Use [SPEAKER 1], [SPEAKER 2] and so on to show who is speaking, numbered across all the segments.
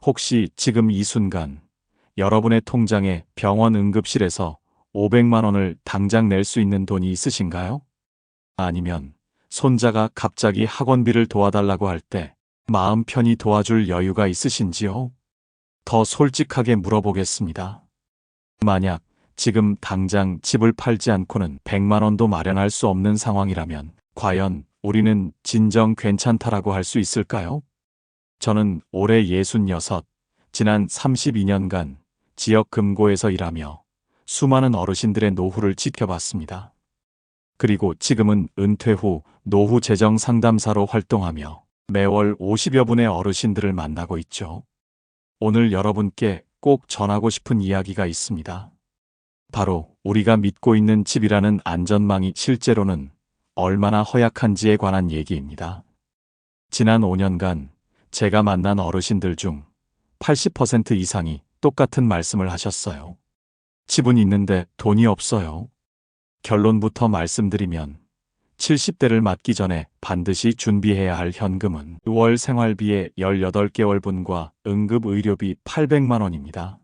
[SPEAKER 1] 혹시 지금 이 순간 여러분의 통장에 병원 응급실에서 500만 원을 당장 낼 수 있는 돈이 있으신가요? 아니면 손자가 갑자기 학원비를 도와달라고 할 때 마음 편히 도와줄 여유가 있으신지요? 더 솔직하게 물어보겠습니다. 만약 지금 당장 집을 팔지 않고는 100만 원도 마련할 수 없는 상황이라면 과연 우리는 진정 괜찮다라고 할 수 있을까요? 저는 올해 66, 지난 32년간 지역 금고에서 일하며 수많은 어르신들의 노후를 지켜봤습니다. 그리고 지금은 은퇴 후 노후 재정 상담사로 활동하며 매월 50여 분의 어르신들을 만나고 있죠. 오늘 여러분께 꼭 전하고 싶은 이야기가 있습니다. 바로 우리가 믿고 있는 집이라는 안전망이 실제로는 얼마나 허약한지에 관한 얘기입니다. 지난 5년간 제가 만난 어르신들 중 80% 이상이 똑같은 말씀을 하셨어요. 집은 있는데 돈이 없어요. 결론부터 말씀드리면 70대를 맞기 전에 반드시 준비해야 할 현금은 월 생활비의 18개월분과 응급의료비 800만 원입니다.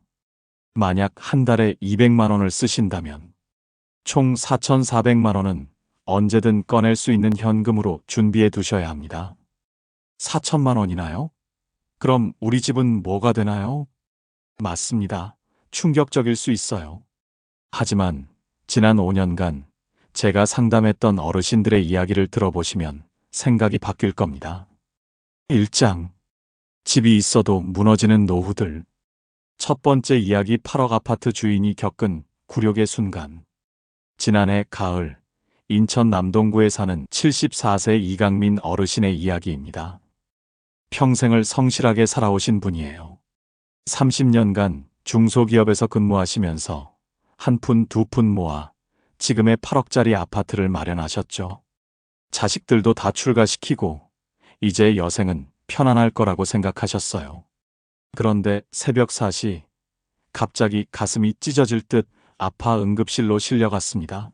[SPEAKER 1] 만약 한 달에 200만 원을 쓰신다면 총 4,400만 원은 언제든 꺼낼 수 있는 현금으로 준비해 두셔야 합니다. 4천만 원이나요? 그럼 우리 집은 뭐가 되나요? 맞습니다. 충격적일 수 있어요. 하지만 지난 5년간 제가 상담했던 어르신들의 이야기를 들어보시면 생각이 바뀔 겁니다. 1장. 집이 있어도 무너지는 노후들. 첫 번째 이야기 8억 아파트 주인이 겪은 굴욕의 순간. 지난해 가을, 인천 남동구에 사는 74세 이강민 어르신의 이야기입니다. 평생을 성실하게 살아오신 분이에요. 30년간 중소기업에서 근무하시면서 한 푼 두 푼 모아 지금의 8억짜리 아파트를 마련하셨죠. 자식들도 다 출가시키고 이제 여생은 편안할 거라고 생각하셨어요. 그런데 새벽 4시 갑자기 가슴이 찢어질 듯 아파 응급실로 실려갔습니다.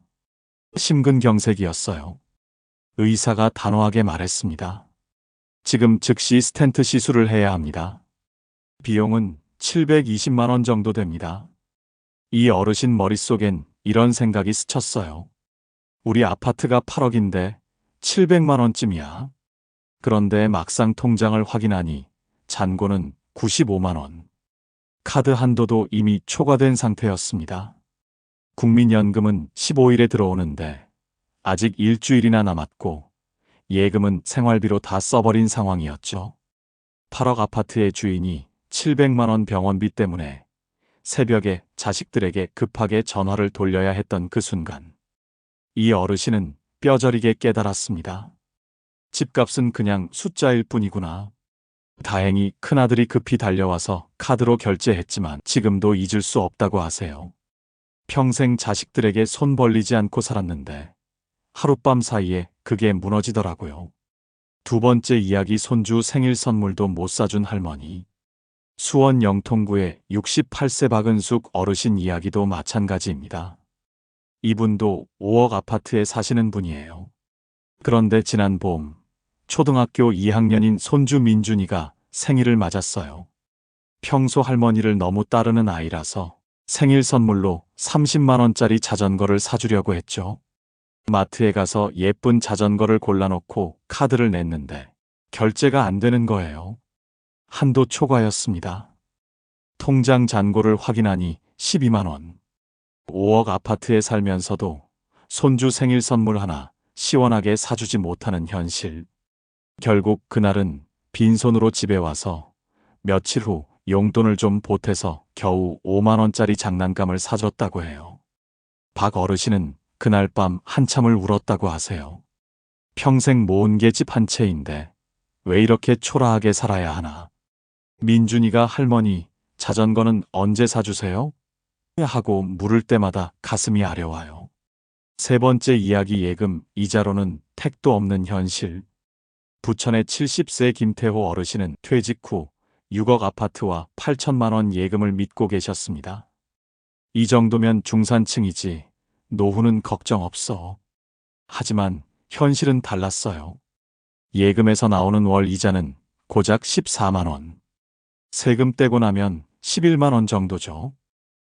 [SPEAKER 1] 심근경색이었어요. 의사가 단호하게 말했습니다. 지금 즉시 스텐트 시술을 해야 합니다. 비용은 720만 원 정도 됩니다. 이 어르신 머릿속엔 이런 생각이 스쳤어요. 우리 아파트가 8억인데 700만 원쯤이야. 그런데 막상 통장을 확인하니 잔고는 95만 원. 카드 한도도 이미 초과된 상태였습니다. 국민연금은 15일에 들어오는데 아직 일주일이나 남았고 예금은 생활비로 다 써버린 상황이었죠. 8억 아파트의 주인이 700만 원 병원비 때문에 새벽에 자식들에게 급하게 전화를 돌려야 했던 그 순간 이 어르신은 뼈저리게 깨달았습니다. 집값은 그냥 숫자일 뿐이구나. 다행히 큰아들이 급히 달려와서 카드로 결제했지만 지금도 잊을 수 없다고 하세요. 평생 자식들에게 손 벌리지 않고 살았는데 하룻밤 사이에 그게 무너지더라고요. 두 번째 이야기 손주 생일 선물도 못 사준 할머니. 수원 영통구의 68세 박은숙 어르신 이야기도 마찬가지입니다. 이분도 5억 아파트에 사시는 분이에요. 그런데 지난 봄 초등학교 2학년인 손주 민준이가 생일을 맞았어요. 평소 할머니를 너무 따르는 아이라서 생일 선물로 30만 원짜리 자전거를 사주려고 했죠. 마트에 가서 예쁜 자전거를 골라놓고 카드를 냈는데 결제가 안 되는 거예요. 한도 초과였습니다. 통장 잔고를 확인하니 12만 원. 5억 아파트에 살면서도 손주 생일 선물 하나 시원하게 사주지 못하는 현실. 결국 그날은 빈손으로 집에 와서 며칠 후 용돈을 좀 보태서 겨우 5만 원짜리 장난감을 사줬다고 해요. 박 어르신은 그날 밤 한참을 울었다고 하세요. 평생 모은 게 집 한 채인데 왜 이렇게 초라하게 살아야 하나. 민준이가 할머니, 자전거는 언제 사주세요? 하고 물을 때마다 가슴이 아려와요. 세 번째 이야기 예금, 이자로는 택도 없는 현실. 부천의 70세 김태호 어르신은 퇴직 후 6억 아파트와 8천만 원 예금을 믿고 계셨습니다. 이 정도면 중산층이지 노후는 걱정 없어. 하지만 현실은 달랐어요. 예금에서 나오는 월 이자는 고작 14만 원. 세금 떼고 나면 11만 원 정도죠.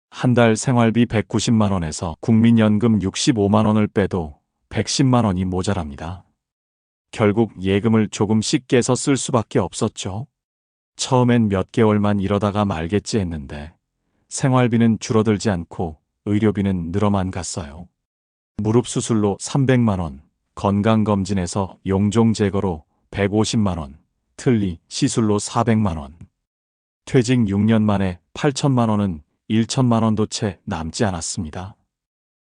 [SPEAKER 1] 한 달 생활비 190만 원에서 국민연금 65만 원을 빼도 110만 원이 모자랍니다. 결국 예금을 조금씩 깨서 쓸 수밖에 없었죠. 처음엔 몇 개월만 이러다가 말겠지 했는데 생활비는 줄어들지 않고 의료비는 늘어만 갔어요. 무릎 수술로 300만 원, 건강검진에서 용종 제거로 150만 원, 틀니 시술로 400만 원. 퇴직 6년 만에 8천만 원은 1천만 원도 채 남지 않았습니다.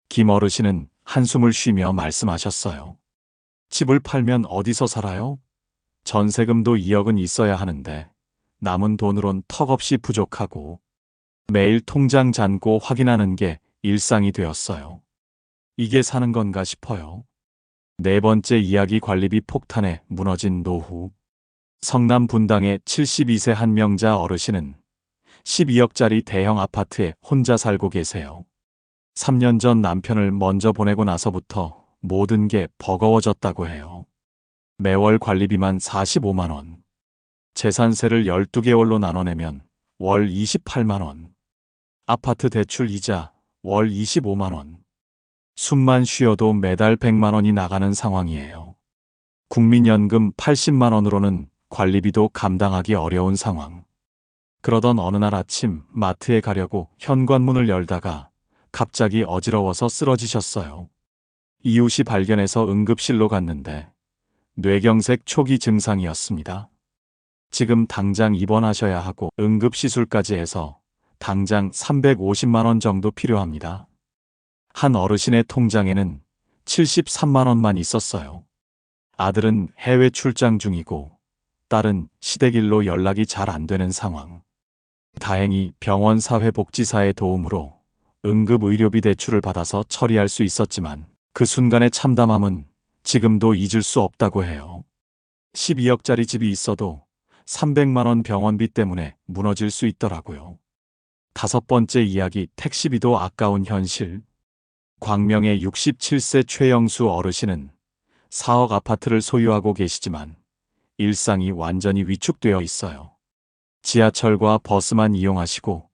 [SPEAKER 1] 김 어르신은 한숨을 쉬며 말씀하셨어요. 집을 팔면 어디서 살아요? 전세금도 2억은 있어야 하는데 남은 돈으론 턱없이 부족하고 매일 통장 잔고 확인하는 게 일상이 되었어요. 이게 사는 건가 싶어요. 네 번째 이야기 관리비 폭탄에 무너진 노후. 성남 분당의 72세 한명자 어르신은 12억짜리 대형 아파트에 혼자 살고 계세요. 3년 전 남편을 먼저 보내고 나서부터 모든 게 버거워졌다고 해요. 매월 관리비만 45만 원. 재산세를 12개월로 나눠내면 월 28만 원. 아파트 대출 이자 월 25만 원. 숨만 쉬어도 매달 100만 원이 나가는 상황이에요. 국민연금 80만 원으로는 관리비도 감당하기 어려운 상황. 그러던 어느 날 아침 마트에 가려고 현관문을 열다가 갑자기 어지러워서 쓰러지셨어요. 이웃이 발견해서 응급실로 갔는데 뇌경색 초기 증상이었습니다. 지금 당장 입원하셔야 하고 응급시술까지 해서 당장 350만 원 정도 필요합니다. 한 어르신의 통장에는 73만 원만 있었어요. 아들은 해외 출장 중이고 딸은 시댁일로 연락이 잘 안 되는 상황. 다행히 병원 사회복지사의 도움으로 응급의료비 대출을 받아서 처리할 수 있었지만 그 순간의 참담함은 지금도 잊을 수 없다고 해요. 12억짜리 집이 있어도 300만 원 병원비 때문에 무너질 수 있더라고요. 다섯 번째 이야기 택시비도 아까운 현실. 광명의 67세 최영수 어르신은 4억 아파트를 소유하고 계시지만 일상이 완전히 위축되어 있어요. 지하철과 버스만 이용하시고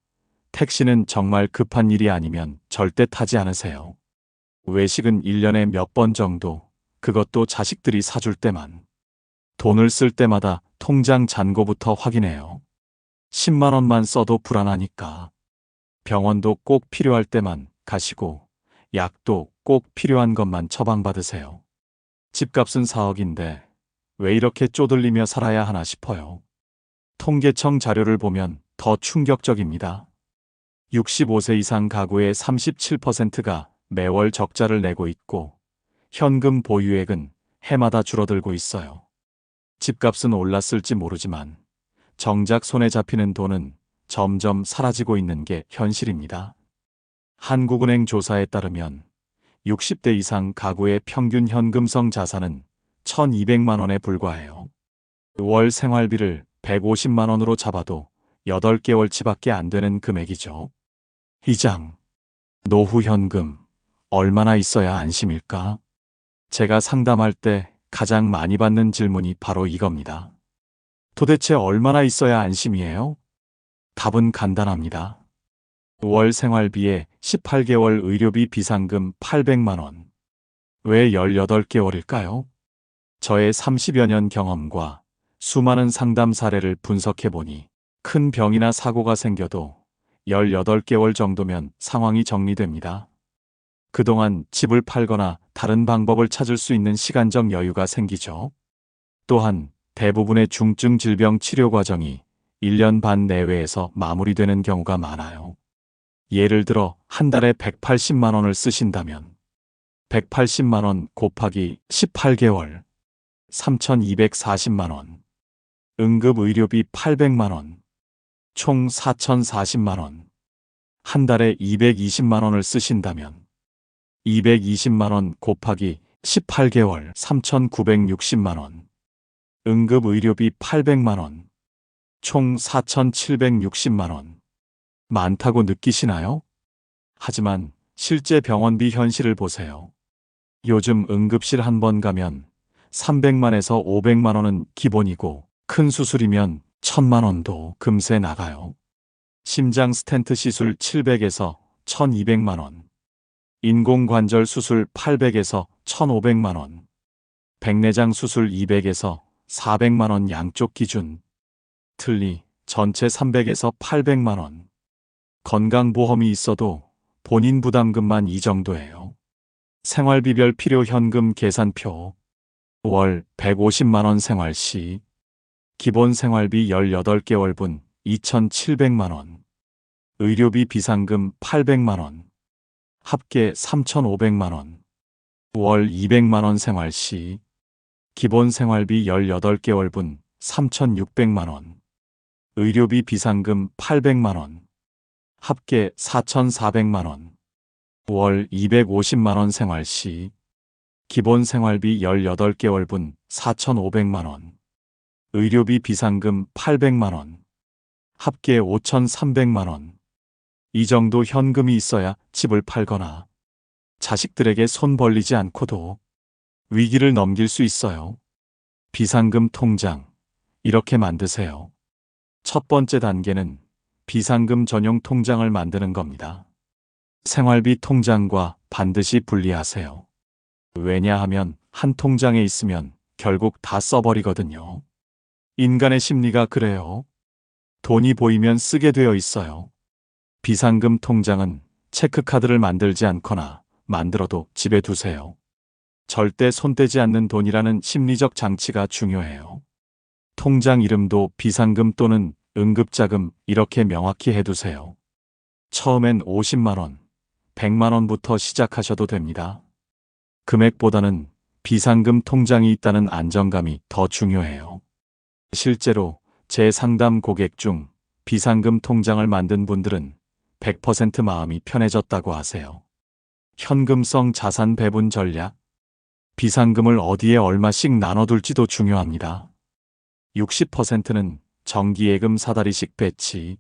[SPEAKER 1] 택시는 정말 급한 일이 아니면 절대 타지 않으세요. 외식은 1년에 몇 번 정도, 그것도 자식들이 사줄 때만. 돈을 쓸 때마다 통장 잔고부터 확인해요. 10만 원만 써도 불안하니까. 병원도 꼭 필요할 때만 가시고 약도 꼭 필요한 것만 처방받으세요. 집값은 4억인데 왜 이렇게 쪼들리며 살아야 하나 싶어요. 통계청 자료를 보면 더 충격적입니다. 65세 이상 가구의 37%가 매월 적자를 내고 있고 현금 보유액은 해마다 줄어들고 있어요. 집값은 올랐을지 모르지만 정작 손에 잡히는 돈은 점점 사라지고 있는 게 현실입니다. 한국은행 조사에 따르면 60대 이상 가구의 평균 현금성 자산은 1,200만 원에 불과해요. 월 생활비를 150만 원으로 잡아도 8개월치밖에 안 되는 금액이죠. 이장, 노후 현금 얼마나 있어야 안심일까? 제가 상담할 때 가장 많이 받는 질문이 바로 이겁니다. 도대체 얼마나 있어야 안심이에요? 답은 간단합니다. 월 생활비에 18개월 의료비 비상금 800만 원. 왜 18개월일까요? 저의 30여 년 경험과 수많은 상담 사례를 분석해보니 큰 병이나 사고가 생겨도 18개월 정도면 상황이 정리됩니다. 그동안 집을 팔거나 다른 방법을 찾을 수 있는 시간적 여유가 생기죠. 또한 대부분의 중증 질병 치료 과정이 1년 반 내외에서 마무리되는 경우가 많아요. 예를 들어 한 달에 180만 원을 쓰신다면 180만 원 곱하기 18개월 3,240만 원. 응급의료비 800만 원. 총 4,040만 원. 한 달에 220만 원을 쓰신다면 220만 원 곱하기 18개월 3,960만 원. 응급의료비 800만 원. 총 4,760만 원. 많다고 느끼시나요? 하지만 실제 병원비 현실을 보세요. 요즘 응급실 한 번 가면 300만에서 500만 원은 기본이고 큰 수술이면 1,000만 원도 금세 나가요. 심장 스텐트 시술 700에서 1,200만 원. 인공관절 수술 800에서 1,500만 원. 백내장 수술 200에서 400만 원 양쪽 기준. 틀니 전체 300에서 800만 원. 건강보험이 있어도 본인 부담금만 이 정도예요. 생활비별 필요 현금 계산표. 월 150만 원 생활시. 기본 생활비 18개월분 2,700만 원. 의료비 비상금 800만 원. 합계 3,500만 원. 월 200만 원 생활시. 기본 생활비 18개월분 3,600만 원. 의료비 비상금 800만 원. 합계 4,400만 원. 월 250만 원 생활시. 기본 생활비 18개월분 4,500만 원. 의료비 비상금 800만 원. 합계 5,300만 원. 이 정도 현금이 있어야 집을 팔거나 자식들에게 손 벌리지 않고도 위기를 넘길 수 있어요. 비상금 통장, 이렇게 만드세요. 첫 번째 단계는 비상금 전용 통장을 만드는 겁니다. 생활비 통장과 반드시 분리하세요. 왜냐하면 한 통장에 있으면 결국 다 써버리거든요. 인간의 심리가 그래요. 돈이 보이면 쓰게 되어 있어요. 비상금 통장은 체크카드를 만들지 않거나 만들어도 집에 두세요. 절대 손대지 않는 돈이라는 심리적 장치가 중요해요. 통장 이름도 비상금 또는 응급자금 이렇게 명확히 해두세요. 처음엔 50만 원, 100만 원부터 시작하셔도 됩니다. 금액보다는 비상금 통장이 있다는 안정감이 더 중요해요. 실제로 제 상담 고객 중 비상금 통장을 만든 분들은 100% 마음이 편해졌다고 하세요. 현금성 자산 배분 전략. 비상금을 어디에 얼마씩 나눠둘지도 중요합니다. 60%는 정기예금 사다리식 배치.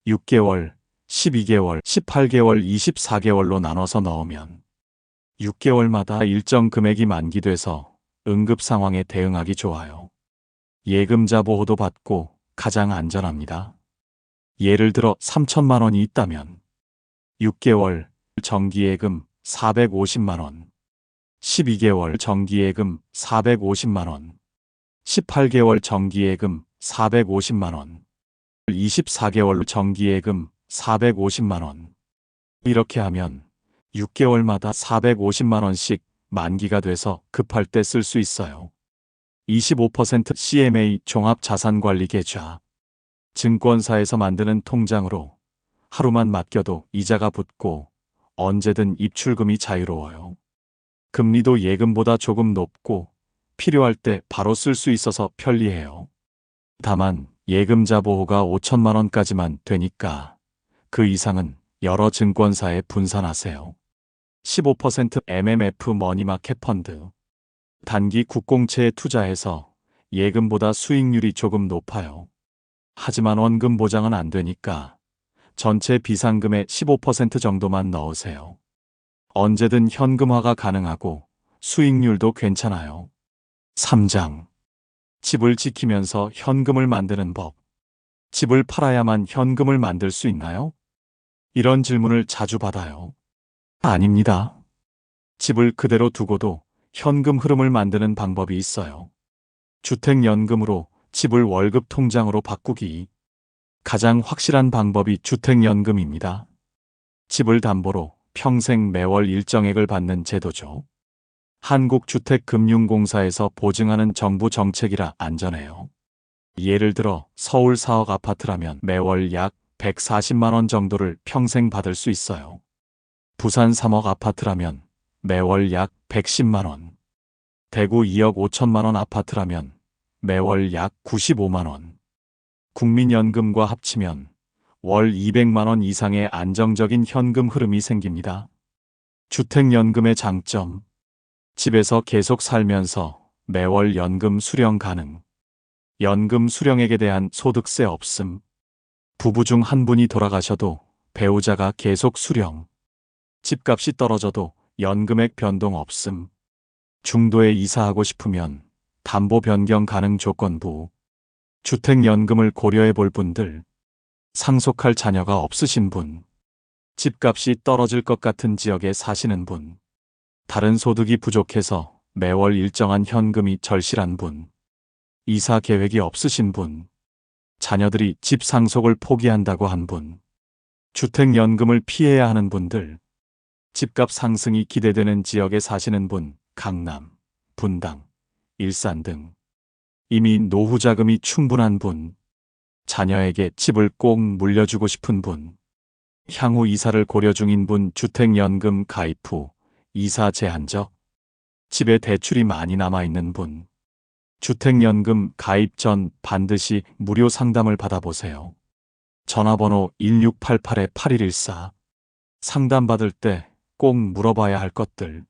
[SPEAKER 1] 6개월, 12개월, 18개월, 24개월로 나눠서 넣으면 6개월마다 일정 금액이 만기돼서 응급 상황에 대응하기 좋아요. 예금자 보호도 받고 가장 안전합니다. 예를 들어 3천만 원이 있다면 6개월 정기예금 450만 원, 12개월 정기예금 450만 원, 18개월 정기예금 450만 원, 24개월 정기예금 450만 원. 이렇게 하면 6개월마다 450만 원씩 만기가 돼서 급할 때 쓸 수 있어요. 25% CMA 종합자산관리 계좌. 증권사에서 만드는 통장으로 하루만 맡겨도 이자가 붙고 언제든 입출금이 자유로워요. 금리도 예금보다 조금 높고 필요할 때 바로 쓸 수 있어서 편리해요. 다만 예금자 보호가 5천만 원까지만 되니까 그 이상은 여러 증권사에 분산하세요. 15% MMF 머니마켓 펀드. 단기 국공채에 투자해서 예금보다 수익률이 조금 높아요. 하지만 원금 보장은 안 되니까 전체 비상금의 15% 정도만 넣으세요. 언제든 현금화가 가능하고 수익률도 괜찮아요. 3장. 집을 지키면서 현금을 만드는 법. 집을 팔아야만 현금을 만들 수 있나요? 이런 질문을 자주 받아요. 아닙니다. 집을 그대로 두고도 현금 흐름을 만드는 방법이 있어요. 주택연금으로 집을 월급 통장으로 바꾸기. 가장 확실한 방법이 주택연금입니다. 집을 담보로 평생 매월 일정액을 받는 제도죠. 한국주택금융공사에서 보증하는 정부 정책이라 안전해요. 예를 들어 서울 4억 아파트라면 매월 약 140만 원 정도를 평생 받을 수 있어요. 부산 3억 아파트라면 매월 약 110만 원. 대구 2억 5천만 원 아파트라면 매월 약 95만 원. 국민연금과 합치면 월 200만 원 이상의 안정적인 현금 흐름이 생깁니다. 주택연금의 장점. 집에서 계속 살면서 매월 연금 수령 가능. 연금 수령액에 대한 소득세 없음. 부부 중 한 분이 돌아가셔도 배우자가 계속 수령. 집값이 떨어져도 연금액 변동 없음. 중도에 이사하고 싶으면 담보 변경 가능 조건부. 주택연금을 고려해 볼 분들, 상속할 자녀가 없으신 분, 집값이 떨어질 것 같은 지역에 사시는 분, 다른 소득이 부족해서 매월 일정한 현금이 절실한 분, 이사 계획이 없으신 분, 자녀들이 집 상속을 포기한다고 한 분, 주택연금을 피해야 하는 분들, 집값 상승이 기대되는 지역에 사시는 분, 강남, 분당, 일산 등 이미 노후 자금이 충분한 분, 자녀에게 집을 꼭 물려주고 싶은 분, 향후 이사를 고려 중인 분, 주택연금 가입 후 이사 제한적, 집에 대출이 많이 남아있는 분, 주택연금 가입 전 반드시 무료 상담을 받아보세요. 전화번호 1688-8114. 상담받을 때 꼭 물어봐야 할 것들.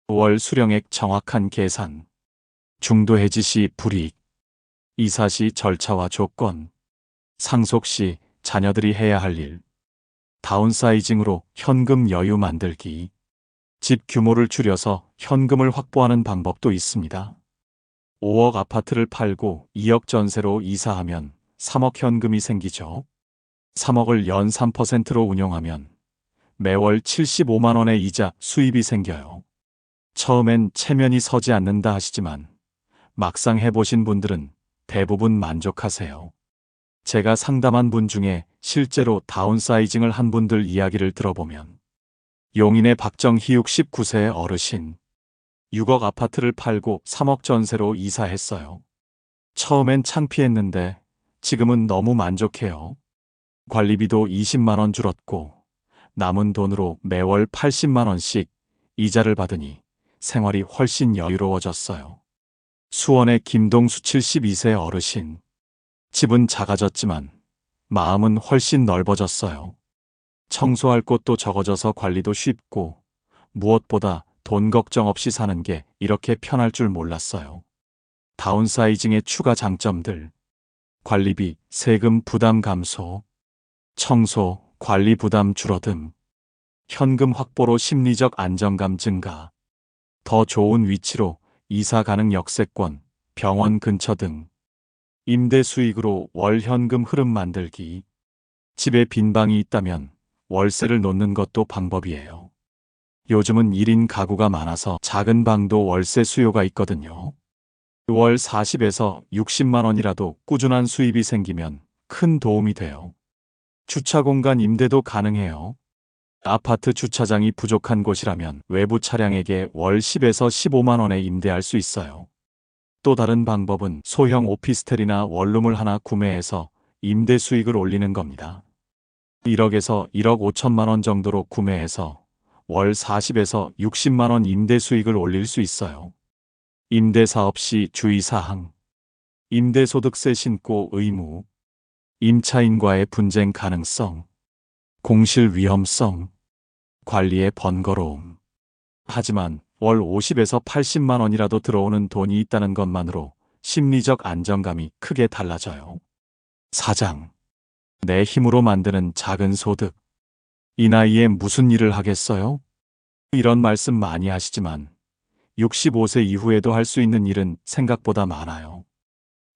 [SPEAKER 1] 월 수령액 정확한 계산. 중도 해지 시 불이익. 이사 시 절차와 조건. 상속 시 자녀들이 해야 할 일. 다운사이징으로 현금 여유 만들기. 집 규모를 줄여서 현금을 확보하는 방법도 있습니다. 5억 아파트를 팔고 2억 전세로 이사하면 3억 현금이 생기죠. 3억을 연 3%로 운용하면 매월 75만 원의 이자 수입이 생겨요. 처음엔 체면이 서지 않는다 하시지만 막상 해보신 분들은 대부분 만족하세요. 제가 상담한 분 중에 실제로 다운사이징을 한 분들 이야기를 들어보면 용인의 박정희육 19세 어르신, 6억 아파트를 팔고 3억 전세로 이사했어요. 처음엔 창피했는데 지금은 너무 만족해요. 관리비도 20만 원 줄었고 남은 돈으로 매월 80만 원씩 이자를 받으니 생활이 훨씬 여유로워졌어요. 수원의 김동수 72세 어르신, 집은 작아졌지만 마음은 훨씬 넓어졌어요. 청소할 곳도 적어져서 관리도 쉽고 무엇보다 돈 걱정 없이 사는 게 이렇게 편할 줄 몰랐어요. 다운사이징의 추가 장점들. 관리비, 세금 부담 감소, 청소, 관리 부담 줄어듦, 현금 확보로 심리적 안정감 증가, 더 좋은 위치로 이사 가능 역세권, 병원 근처 등, 임대 수익으로 월 현금 흐름 만들기, 집에 빈 방이 있다면 월세를 놓는 것도 방법이에요. 요즘은 1인 가구가 많아서 작은 방도 월세 수요가 있거든요. 월 40에서 60만 원이라도 꾸준한 수입이 생기면 큰 도움이 돼요. 주차 공간 임대도 가능해요. 아파트 주차장이 부족한 곳이라면 외부 차량에게 월 10에서 15만 원에 임대할 수 있어요. 또 다른 방법은 소형 오피스텔이나 원룸을 하나 구매해서 임대 수익을 올리는 겁니다. 1억에서 1억 5천만 원 정도로 구매해서 월 40에서 60만 원 임대 수익을 올릴 수 있어요. 임대 사업 시 주의사항. 임대소득세 신고 의무. 임차인과의 분쟁 가능성, 공실 위험성, 관리의 번거로움. 하지만 월 50에서 80만 원이라도 들어오는 돈이 있다는 것만으로 심리적 안정감이 크게 달라져요. 사장. 내 힘으로 만드는 작은 소득. 이 나이에 무슨 일을 하겠어요? 이런 말씀 많이 하시지만 65세 이후에도 할 수 있는 일은 생각보다 많아요.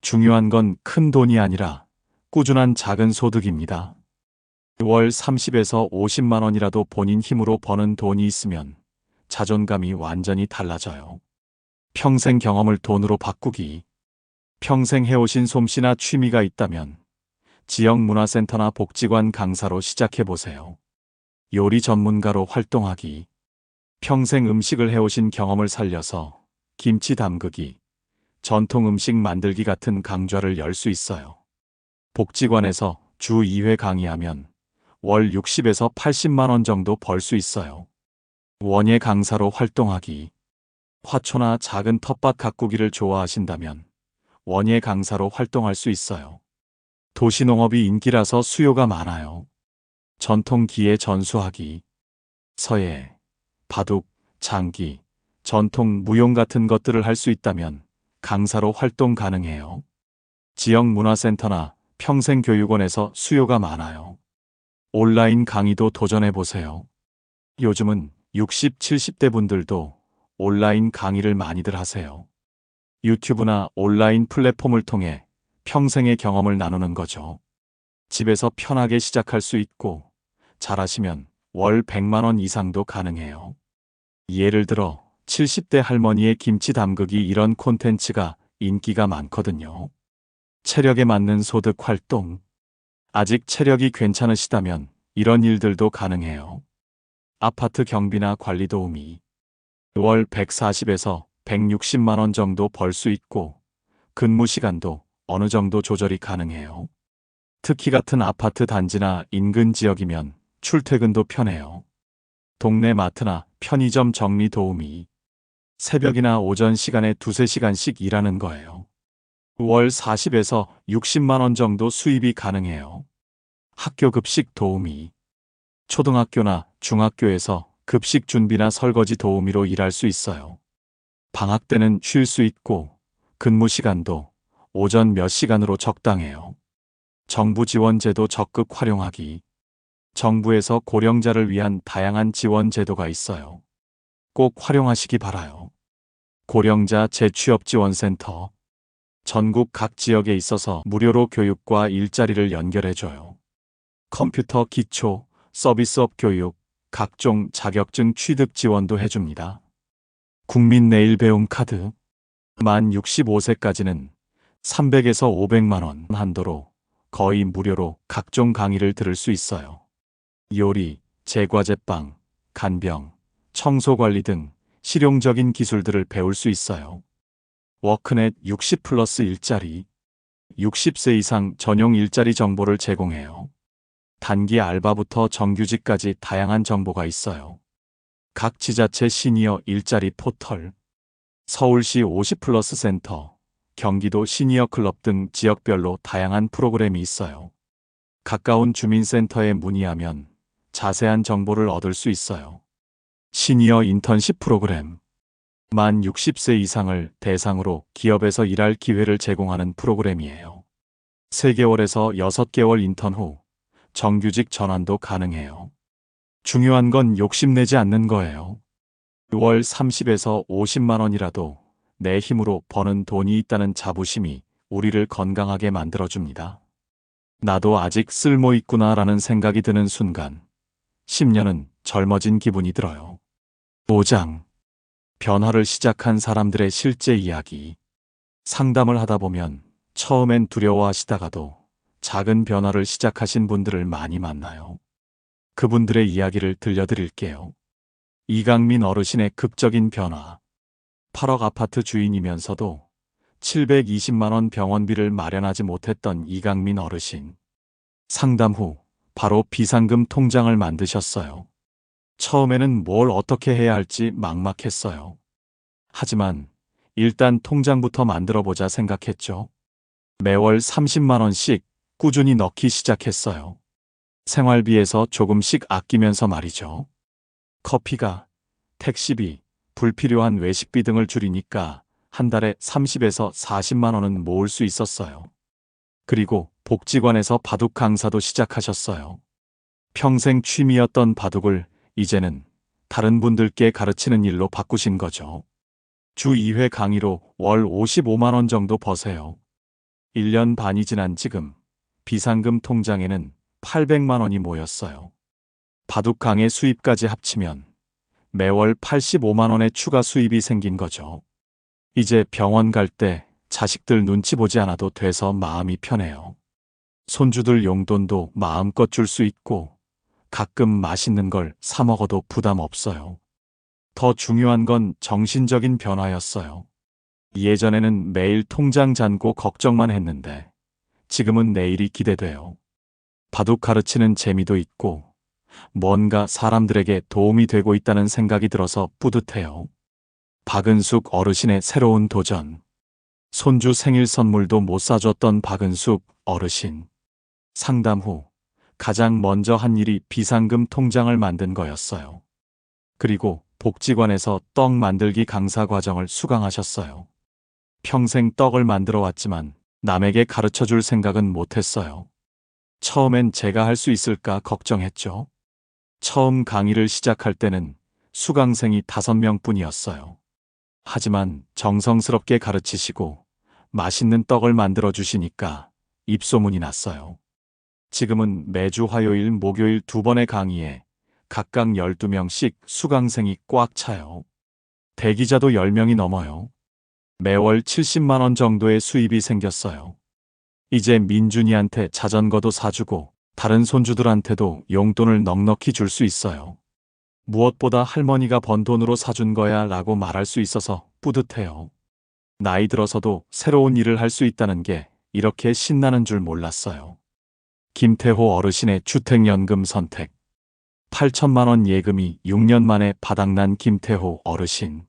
[SPEAKER 1] 중요한 건 큰 돈이 아니라 꾸준한 작은 소득입니다. 월 30에서 50만 원이라도 본인 힘으로 버는 돈이 있으면 자존감이 완전히 달라져요. 평생 경험을 돈으로 바꾸기. 평생 해오신 솜씨나 취미가 있다면 지역 문화센터나 복지관 강사로 시작해보세요. 요리 전문가로 활동하기. 평생 음식을 해오신 경험을 살려서 김치 담그기, 전통 음식 만들기 같은 강좌를 열 수 있어요. 복지관에서 주 2회 강의하면 월 60에서 80만 원 정도 벌 수 있어요. 원예 강사로 활동하기. 화초나 작은 텃밭 가꾸기를 좋아하신다면 원예 강사로 활동할 수 있어요. 도시농업이 인기라서 수요가 많아요. 전통 기계 전수하기. 서예, 바둑, 장기, 전통 무용 같은 것들을 할 수 있다면 강사로 활동 가능해요. 지역 문화센터나 평생교육원에서 수요가 많아요. 온라인 강의도 도전해보세요. 요즘은 60, 70대 분들도 온라인 강의를 많이들 하세요. 유튜브나 온라인 플랫폼을 통해 평생의 경험을 나누는 거죠. 집에서 편하게 시작할 수 있고, 잘하시면 월 100만 원 이상도 가능해요. 예를 들어 70대 할머니의 김치 담그기 이런 콘텐츠가 인기가 많거든요. 체력에 맞는 소득 활동. 아직 체력이 괜찮으시다면 이런 일들도 가능해요. 아파트 경비나 관리 도우미. 월 140에서 160만 원 정도 벌 수 있고, 근무 시간도 어느 정도 조절이 가능해요. 특히 같은 아파트 단지나 인근 지역이면 출퇴근도 편해요. 동네 마트나 편의점 정리 도우미. 새벽이나 오전 시간에 두세 시간씩 일하는 거예요. 월 40에서 60만 원 정도 수입이 가능해요. 학교 급식 도우미. 초등학교나 중학교에서 급식 준비나 설거지 도우미로 일할 수 있어요. 방학 때는 쉴 수 있고, 근무 시간도 오전 몇 시간으로 적당해요. 정부 지원제도 적극 활용하기. 정부에서 고령자를 위한 다양한 지원 제도가 있어요. 꼭 활용하시기 바라요. 고령자 재취업지원센터. 전국 각 지역에 있어서 무료로 교육과 일자리를 연결해줘요. 컴퓨터 기초, 서비스업 교육, 각종 자격증 취득 지원도 해줍니다. 국민 내일 배움 카드. 만 65세까지는 300에서 500만 원 한도로 거의 무료로 각종 강의를 들을 수 있어요. 요리, 제과제빵, 간병, 청소관리 등 실용적인 기술들을 배울 수 있어요. 워크넷 60+ 일자리. 60세 이상 전용 일자리 정보를 제공해요. 단기 알바부터 정규직까지 다양한 정보가 있어요. 각 지자체 시니어 일자리 포털. 서울시 50+ 센터, 경기도 시니어 클럽 등 지역별로 다양한 프로그램이 있어요. 가까운 주민센터에 문의하면 자세한 정보를 얻을 수 있어요. 시니어 인턴십 프로그램. 만 60세 이상을 대상으로 기업에서 일할 기회를 제공하는 프로그램이에요. 3개월에서 6개월 인턴 후 정규직 전환도 가능해요. 중요한 건 욕심내지 않는 거예요. 월 30에서 50만 원이라도 내 힘으로 버는 돈이 있다는 자부심이 우리를 건강하게 만들어줍니다. 나도 아직 쓸모 있구나라는 생각이 드는 순간 10년은 젊어진 기분이 들어요. 5장. 변화를 시작한 사람들의 실제 이야기. 상담을 하다 보면 처음엔 두려워하시다가도 작은 변화를 시작하신 분들을 많이 만나요. 그분들의 이야기를 들려드릴게요. 이강민 어르신의 극적인 변화. 8억 아파트 주인이면서도 720만 원 병원비를 마련하지 못했던 이강민 어르신. 상담 후 바로 비상금 통장을 만드셨어요. 처음에는 뭘 어떻게 해야 할지 막막했어요. 하지만 일단 통장부터 만들어보자 생각했죠. 매월 30만 원씩 꾸준히 넣기 시작했어요. 생활비에서 조금씩 아끼면서 말이죠. 커피가, 택시비, 불필요한 외식비 등을 줄이니까 한 달에 30에서 40만 원은 모을 수 있었어요. 그리고 복지관에서 바둑 강사도 시작하셨어요. 평생 취미였던 바둑을 이제는 다른 분들께 가르치는 일로 바꾸신 거죠. 주 2회 강의로 월 55만 원 정도 버세요. 1년 반이 지난 지금 비상금 통장에는 800만 원이 모였어요. 바둑 강의 수입까지 합치면 매월 85만 원의 추가 수입이 생긴 거죠. 이제 병원 갈 때 자식들 눈치 보지 않아도 돼서 마음이 편해요. 손주들 용돈도 마음껏 줄 수 있고 가끔 맛있는 걸 사 먹어도 부담 없어요. 더 중요한 건 정신적인 변화였어요. 예전에는 매일 통장 잔고 걱정만 했는데 지금은 내일이 기대돼요. 바둑 가르치는 재미도 있고 뭔가 사람들에게 도움이 되고 있다는 생각이 들어서 뿌듯해요. 박은숙 어르신의 새로운 도전. 손주 생일 선물도 못 사줬던 박은숙 어르신. 상담 후 가장 먼저 한 일이 비상금 통장을 만든 거였어요. 그리고 복지관에서 떡 만들기 강사 과정을 수강하셨어요. 평생 떡을 만들어 왔지만 남에게 가르쳐 줄 생각은 못했어요. 처음엔 제가 할 수 있을까 걱정했죠. 처음 강의를 시작할 때는 수강생이 5명뿐이었어요. 하지만 정성스럽게 가르치시고 맛있는 떡을 만들어 주시니까 입소문이 났어요. 지금은 매주 화요일, 목요일 2번의 강의에 각각 12명씩 수강생이 꽉 차요. 대기자도 10명이 넘어요. 매월 70만 원 정도의 수입이 생겼어요. 이제 민준이한테 자전거도 사주고 다른 손주들한테도 용돈을 넉넉히 줄 수 있어요. 무엇보다 할머니가 번 돈으로 사준 거야 라고 말할 수 있어서 뿌듯해요. 나이 들어서도 새로운 일을 할 수 있다는 게 이렇게 신나는 줄 몰랐어요. 김태호 어르신의 주택연금 선택. 8천만 원 예금이 6년 만에 바닥난 김태호 어르신.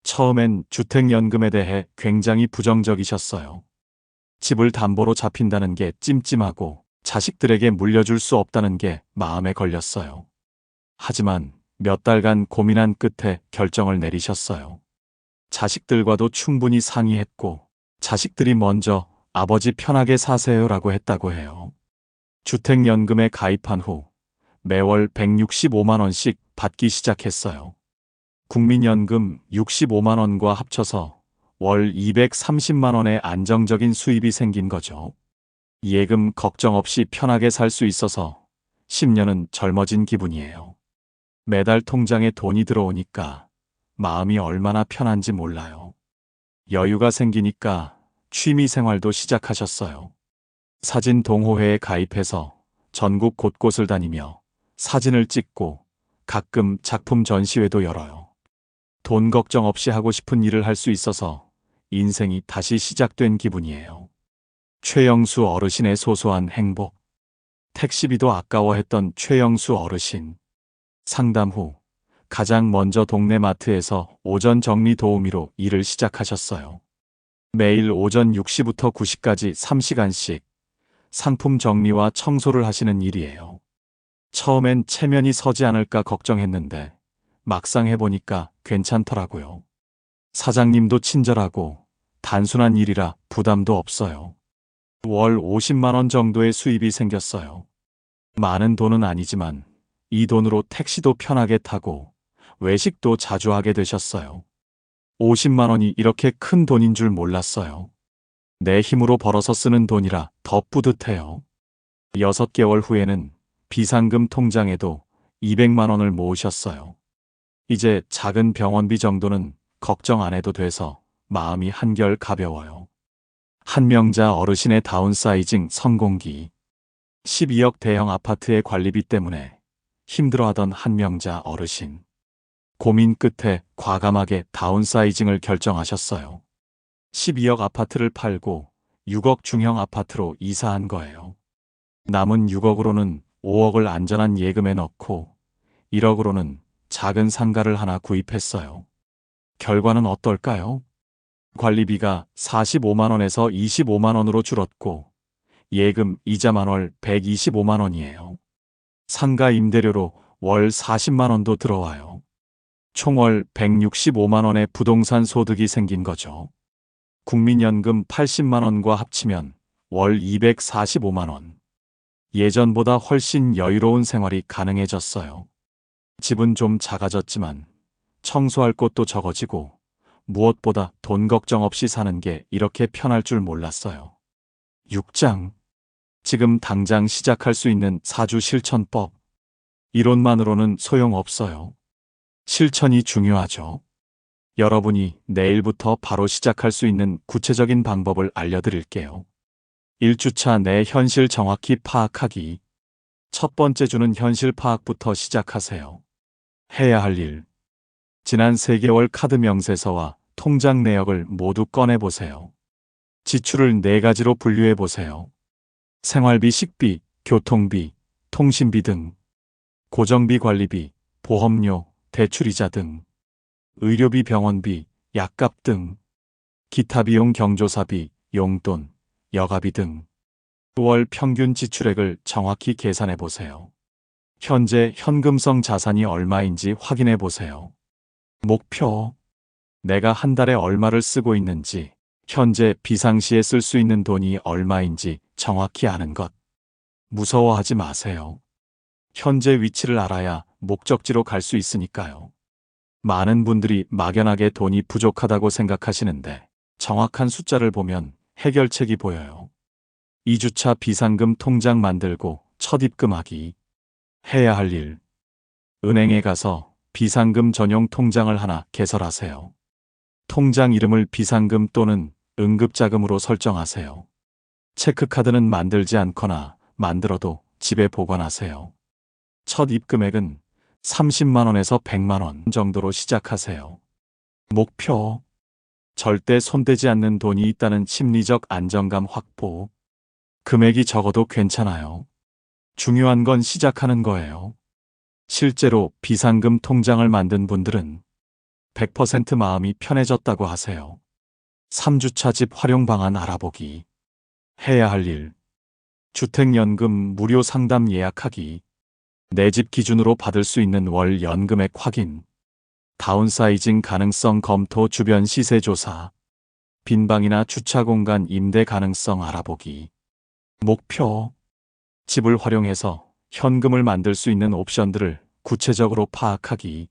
[SPEAKER 1] 처음엔 주택연금에 대해 굉장히 부정적이셨어요. 집을 담보로 잡힌다는 게 찜찜하고 자식들에게 물려줄 수 없다는 게 마음에 걸렸어요. 하지만 몇 달간 고민한 끝에 결정을 내리셨어요. 자식들과도 충분히 상의했고 자식들이 먼저 아버지 편하게 사세요라고 했다고 해요. 주택연금에 가입한 후 매월 165만 원씩 받기 시작했어요. 국민연금 65만 원과 합쳐서 월 230만 원의 안정적인 수입이 생긴 거죠. 예금 걱정 없이 편하게 살 수 있어서 10년은 젊어진 기분이에요. 매달 통장에 돈이 들어오니까 마음이 얼마나 편한지 몰라요. 여유가 생기니까 취미 생활도 시작하셨어요. 사진 동호회에 가입해서 전국 곳곳을 다니며 사진을 찍고 가끔 작품 전시회도 열어요. 돈 걱정 없이 하고 싶은 일을 할 수 있어서 인생이 다시 시작된 기분이에요. 최영수 어르신의 소소한 행복. 택시비도 아까워했던 최영수 어르신. 상담 후 가장 먼저 동네 마트에서 오전 정리 도우미로 일을 시작하셨어요. 매일 오전 6시부터 9시까지 3시간씩 상품 정리와 청소를 하시는 일이에요. 처음엔 체면이 서지 않을까 걱정했는데 막상 해보니까 괜찮더라고요. 사장님도 친절하고 단순한 일이라 부담도 없어요. 월 50만 원 정도의 수입이 생겼어요. 많은 돈은 아니지만 이 돈으로 택시도 편하게 타고 외식도 자주 하게 되셨어요. 50만 원이 이렇게 큰 돈인 줄 몰랐어요. 내 힘으로 벌어서 쓰는 돈이라 더 뿌듯해요. 6개월 후에는 비상금 통장에도 200만 원을 모으셨어요. 이제 작은 병원비 정도는 걱정 안 해도 돼서 마음이 한결 가벼워요. 한명자 어르신의 다운사이징 성공기. 12억 대형 아파트의 관리비 때문에 힘들어하던 한명자 어르신. 고민 끝에 과감하게 다운사이징을 결정하셨어요. 12억 아파트를 팔고 6억 중형 아파트로 이사한 거예요. 남은 6억으로는 5억을 안전한 예금에 넣고 1억으로는 작은 상가를 하나 구입했어요. 결과는 어떨까요? 관리비가 45만 원에서 25만 원으로 줄었고 예금 이자만 월 125만 원이에요. 상가 임대료로 월 40만 원도 들어와요. 총 월 165만 원의 부동산 소득이 생긴 거죠. 국민연금 80만 원과 합치면 월 245만 원. 예전보다 훨씬 여유로운 생활이 가능해졌어요. 집은 좀 작아졌지만 청소할 곳도 적어지고 무엇보다 돈 걱정 없이 사는 게 이렇게 편할 줄 몰랐어요. 6장. 지금 당장 시작할 수 있는 사주 실천법. 이론만으로는 소용없어요. 실천이 중요하죠. 여러분이 내일부터 바로 시작할 수 있는 구체적인 방법을 알려드릴게요. 1주차 내 현실 정확히 파악하기. 첫 번째 주는 현실 파악부터 시작하세요. 해야 할 일. 지난 3개월 카드 명세서와 통장 내역을 모두 꺼내보세요. 지출을 4가지로 분류해보세요. 생활비, 식비, 교통비, 통신비 등, 고정비, 관리비, 보험료, 대출이자 등, 의료비, 병원비, 약값 등, 기타 비용, 경조사비, 용돈, 여가비 등 월 평균 지출액을 정확히 계산해 보세요. 현재 현금성 자산이 얼마인지 확인해 보세요. 목표. 내가 한 달에 얼마를 쓰고 있는지, 현재 비상시에 쓸 수 있는 돈이 얼마인지 정확히 아는 것. 무서워하지 마세요. 현재 위치를 알아야 목적지로 갈 수 있으니까요. 많은 분들이 막연하게 돈이 부족하다고 생각하시는데 정확한 숫자를 보면 해결책이 보여요. 2주차 비상금 통장 만들고 첫 입금하기. 해야 할 일. 은행에 가서 비상금 전용 통장을 하나 개설하세요. 통장 이름을 비상금 또는 응급자금으로 설정하세요. 체크카드는 만들지 않거나 만들어도 집에 보관하세요. 첫 입금액은 30만 원에서 100만 원 정도로 시작하세요. 목표. 절대 손대지 않는 돈이 있다는 심리적 안정감 확보. 금액이 적어도 괜찮아요. 중요한 건 시작하는 거예요. 실제로 비상금 통장을 만든 분들은 100% 마음이 편해졌다고 하세요. 3주차 집 활용 방안 알아보기. 해야 할 일. 주택연금 무료 상담 예약하기. 내 집 기준으로 받을 수 있는 월 연금액 확인. 다운사이징 가능성 검토 주변 시세 조사. 빈방이나 주차 공간 임대 가능성 알아보기. 목표. 집을 활용해서 현금을 만들 수 있는 옵션들을 구체적으로 파악하기.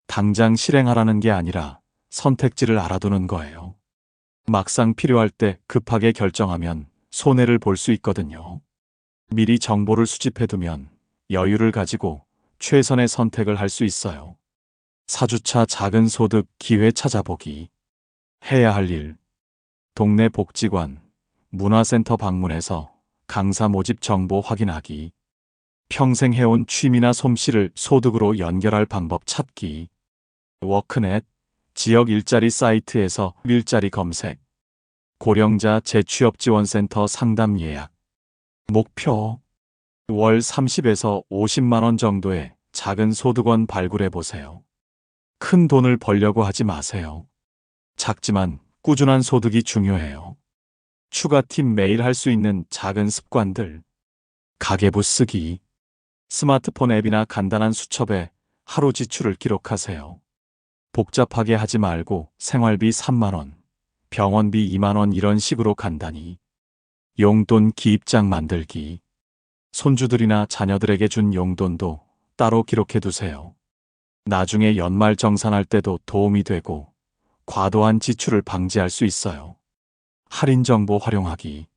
[SPEAKER 1] 당장 실행하라는 게 아니라 선택지를 알아두는 거예요. 막상 필요할 때 급하게 결정하면 손해를 볼 수 있거든요. 미리 정보를 수집해두면 여유를 가지고 최선의 선택을 할 수 있어요. 4주차 작은 소득 기회 찾아보기. 해야 할 일. 동네 복지관, 문화센터 방문해서 강사 모집 정보 확인하기. 평생 해온 취미나 솜씨를 소득으로 연결할 방법 찾기. 워크넷, 지역 일자리 사이트에서 일자리 검색. 고령자 재취업지원센터 상담 예약. 목표. 월 30에서 50만 원 정도의 작은 소득원 발굴해 보세요. 큰 돈을 벌려고 하지 마세요. 작지만 꾸준한 소득이 중요해요. 추가팀 매일 할 수 있는 작은 습관들. 가계부 쓰기. 스마트폰 앱이나 간단한 수첩에 하루 지출을 기록하세요. 복잡하게 하지 말고 생활비 3만 원, 병원비 2만 원 이런 식으로 간단히. 용돈 기입장 만들기. 손주들이나 자녀들에게 준 용돈도 따로 기록해 두세요. 나중에 연말 정산할 때도 도움이 되고 과도한 지출을 방지할 수 있어요. 할인 정보 활용하기.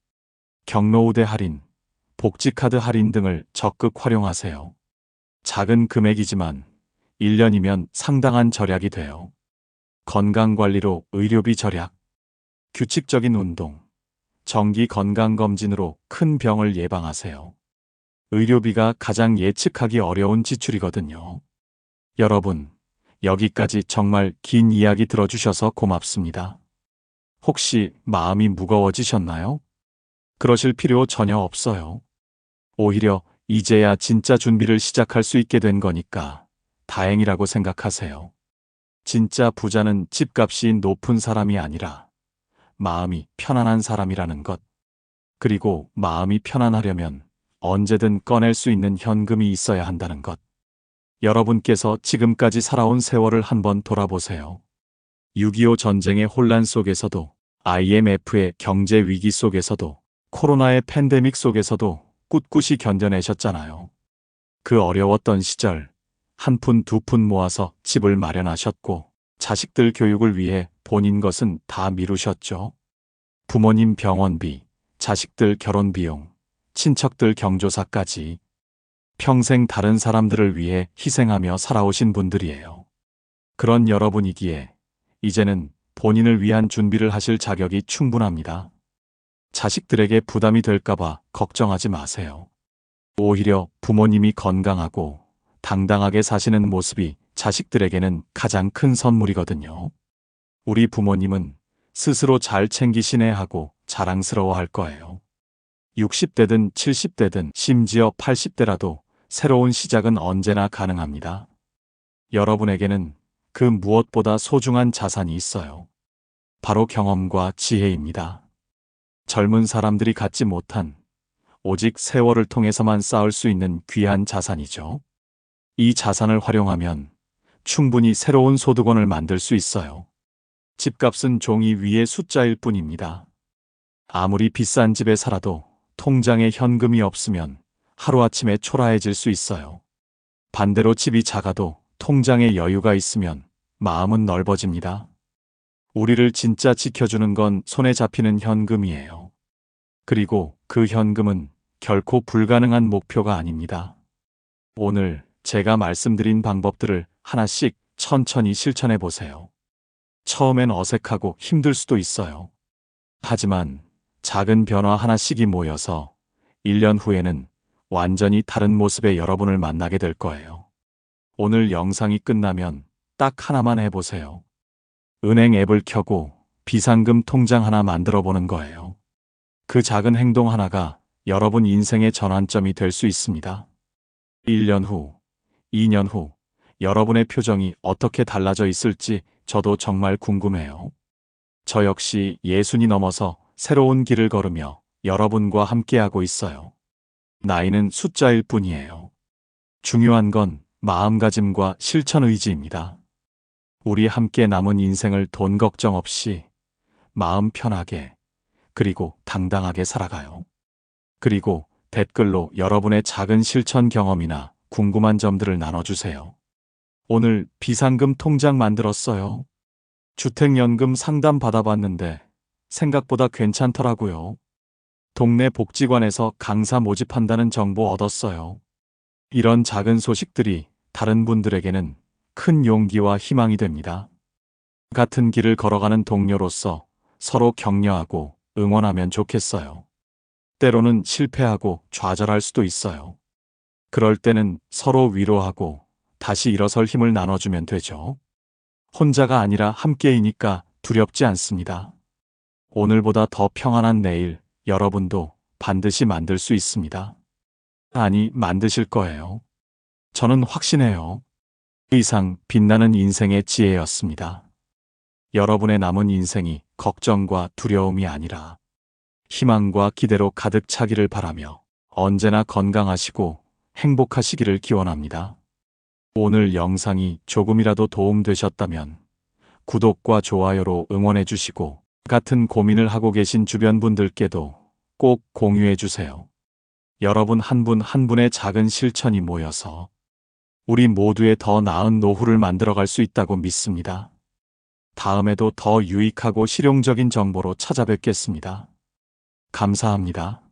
[SPEAKER 1] 경로우대 할인, 복지카드 할인 등을 적극 활용하세요. 작은 금액이지만 1년이면 상당한 절약이 돼요. 건강관리로 의료비 절약. 규칙적인 운동, 정기 건강검진으로 큰 병을 예방하세요. 의료비가 가장 예측하기 어려운 지출이거든요. 여러분, 여기까지 정말 긴 이야기 들어주셔서 고맙습니다. 혹시 마음이 무거워지셨나요? 그러실 필요 전혀 없어요. 오히려 이제야 진짜 준비를 시작할 수 있게 된 거니까 다행이라고 생각하세요. 진짜 부자는 집값이 높은 사람이 아니라 마음이 편안한 사람이라는 것. 그리고 마음이 편안하려면 언제든 꺼낼 수 있는 현금이 있어야 한다는 것. 여러분께서 지금까지 살아온 세월을 한번 돌아보세요. 6.25 전쟁의 혼란 속에서도, IMF의 경제 위기 속에서도, 코로나의 팬데믹 속에서도 꿋꿋이 견뎌내셨잖아요. 그 어려웠던 시절, 한 푼 두 푼 모아서 집을 마련하셨고, 자식들 교육을 위해 본인 것은 다 미루셨죠. 부모님 병원비, 자식들 결혼 비용, 친척들 경조사까지 평생 다른 사람들을 위해 희생하며 살아오신 분들이에요. 그런 여러분이기에 이제는 본인을 위한 준비를 하실 자격이 충분합니다. 자식들에게 부담이 될까봐 걱정하지 마세요. 오히려 부모님이 건강하고 당당하게 사시는 모습이 자식들에게는 가장 큰 선물이거든요. 우리 부모님은 스스로 잘 챙기시네 하고 자랑스러워 할 거예요. 60대든 70대든 심지어 80대라도 새로운 시작은 언제나 가능합니다. 여러분에게는 그 무엇보다 소중한 자산이 있어요. 바로 경험과 지혜입니다. 젊은 사람들이 갖지 못한, 오직 세월을 통해서만 쌓을 수 있는 귀한 자산이죠. 이 자산을 활용하면 충분히 새로운 소득원을 만들 수 있어요. 집값은 종이 위의 숫자일 뿐입니다. 아무리 비싼 집에 살아도 통장에 현금이 없으면 하루아침에 초라해질 수 있어요. 반대로 집이 작아도 통장에 여유가 있으면 마음은 넓어집니다. 우리를 진짜 지켜주는 건 손에 잡히는 현금이에요. 그리고 그 현금은 결코 불가능한 목표가 아닙니다. 오늘 제가 말씀드린 방법들을 하나씩 천천히 실천해 보세요. 처음엔 어색하고 힘들 수도 있어요. 하지만 작은 변화 하나씩이 모여서 1년 후에는 완전히 다른 모습의 여러분을 만나게 될 거예요. 오늘 영상이 끝나면 딱 하나만 해보세요. 은행 앱을 켜고 비상금 통장 하나 만들어 보는 거예요. 그 작은 행동 하나가 여러분 인생의 전환점이 될 수 있습니다. 1년 후, 2년 후, 여러분의 표정이 어떻게 달라져 있을지 저도 정말 궁금해요. 저 역시 60이 넘어서 새로운 길을 걸으며 여러분과 함께하고 있어요. 나이는 숫자일 뿐이에요. 중요한 건 마음가짐과 실천 의지입니다. 우리 함께 남은 인생을 돈 걱정 없이 마음 편하게 그리고 당당하게 살아가요. 그리고 댓글로 여러분의 작은 실천 경험이나 궁금한 점들을 나눠주세요. 오늘 비상금 통장 만들었어요. 주택연금 상담 받아봤는데 생각보다 괜찮더라고요. 동네 복지관에서 강사 모집한다는 정보 얻었어요. 이런 작은 소식들이 다른 분들에게는 큰 용기와 희망이 됩니다. 같은 길을 걸어가는 동료로서 서로 격려하고 응원하면 좋겠어요. 때로는 실패하고 좌절할 수도 있어요. 그럴 때는 서로 위로하고 다시 일어설 힘을 나눠주면 되죠. 혼자가 아니라 함께이니까 두렵지 않습니다. 오늘보다 더 평안한 내일, 여러분도 반드시 만들 수 있습니다. 아니, 만드실 거예요. 저는 확신해요. 이상 빛나는 인생의 지혜였습니다. 여러분의 남은 인생이 걱정과 두려움이 아니라 희망과 기대로 가득 차기를 바라며 언제나 건강하시고 행복하시기를 기원합니다. 오늘 영상이 조금이라도 도움되셨다면 구독과 좋아요로 응원해 주시고 같은 고민을 하고 계신 주변 분들께도 꼭 공유해 주세요. 여러분 한 분 한 분의 작은 실천이 모여서 우리 모두의 더 나은 노후를 만들어갈 수 있다고 믿습니다. 다음에도 더 유익하고 실용적인 정보로 찾아뵙겠습니다. 감사합니다.